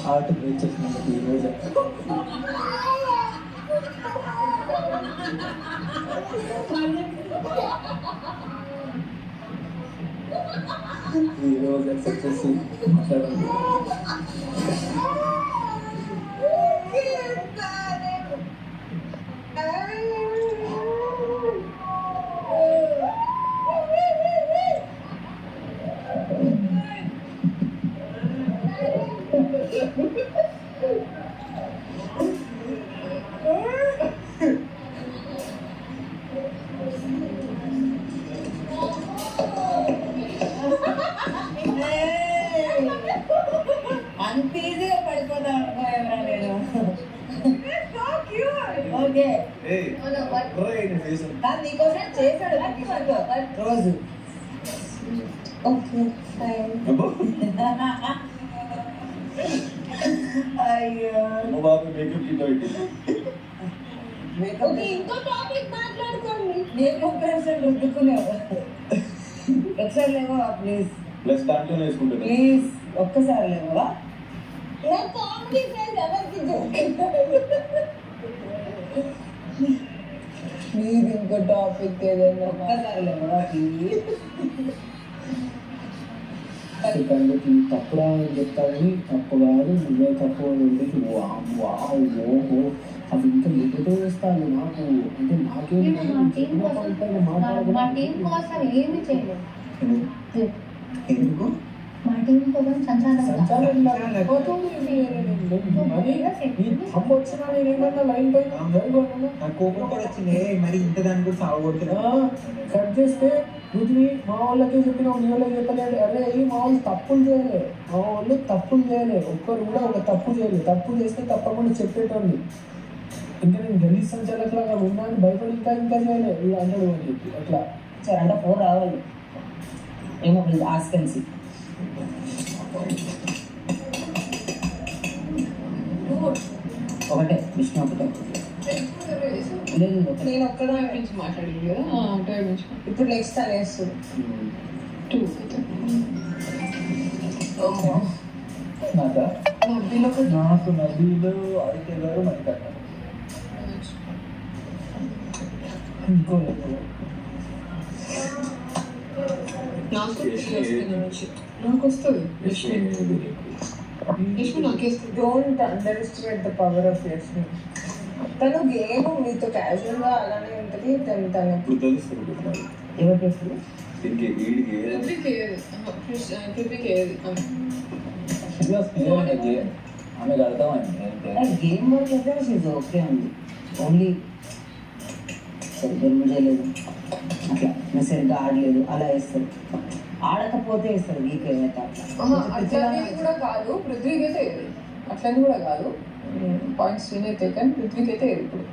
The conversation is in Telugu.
హార్ట్ బ్రేక్ చేసినందుకు ఈరోజు ఎక్సెప్ట్ చేసి మాట్లాడండి. అంత ఈజీగా పడిపోతాం ఎవరా నేను. ఓకే నీకోసం చేశాడు రోజు. ఓకే అయ్యో ఇంకో టాపిక్ మాట్లాడుకోండి. నేను ఒకసారి రుద్దుకునేవా ఒకసారి లేవా ప్లీజ్ ప్లీజ్ ఒక్కసారి లేవా. ప్లీజ్ ఇంకో టాపిక్ ఏదైనా ఒక్కసారి లేవా ప్లీజ్. తప్పురా అని చెప్తాడని తప్పు కాదు, నువ్వే తప్పు అని ఉండేది. ఓహో అది ఇంకా ఎదుటో వేస్తాను నాకు అంటే నాకేమి ఎందుకు మా టీం కోసం కోపం కూడా వచ్చింది. మరి ఇంత దాన్ని కూడా సాగొడుతున్నా కట్ చేస్తే పృథ్వీ మా వాళ్ళకి చెప్పినావు, నీ వాళ్ళకి చెప్పలేదు. అరే మా వాళ్ళు తప్పులు చేయలే, మా వాళ్ళు తప్పులు చేయలే, ఒక్కరు కూడా ఒక తప్పు చేయలేదు. తప్పు చేస్తే తప్పకుండా చెప్పేటోళ్ళు. ఇంకా నేను గలీజ్ సంచాలకులాగా ఉన్నాను భయపడి ఇంకా చేయలేదు వీళ్ళు అంటాడు అని చెప్పి అట్లా. సరే అంటే 4 రావాలి ఏమో ప్లీజ్ ఆస్కెన్సీ. ఒకటే విష్ణు ఒకటే లేదు నేను ఒక్కడ నుంచి మాట్లాడింది కదా ఇప్పుడు నెక్స్ట్ అనేస్తుంది 2 నాకు నదిలో అయితే గారు మరి కట్టాలి ఇంకో నాకు వస్తుంది యశ్మి నాకేస్తుంది. Don't underestimate the power of Yashmi. తను గేమ్ మీతో క్యాజువల్ గా అలానే ఉంటుంది. తను ఎవరు చేస్తుంది ఆమెకు అర్థమైంది గేమ్ వర్క్ అయితే షీజ్ ఓకే ఉంది. ఓన్లీ సరిగ్గా చేయలేదు, అట్లా సరిగ్గా ఆడలేదు అలా వేస్తారు. ఆడకపోతే వేస్తారు వీక్ ఏమైతే అట్లా కూడా కాదు. పృథ్వీకి అయితే అట్లని కూడా కాదు. పాయింట్స్ విన్ అయితే కానీ పృథ్వీకి అయితే ఇప్పుడు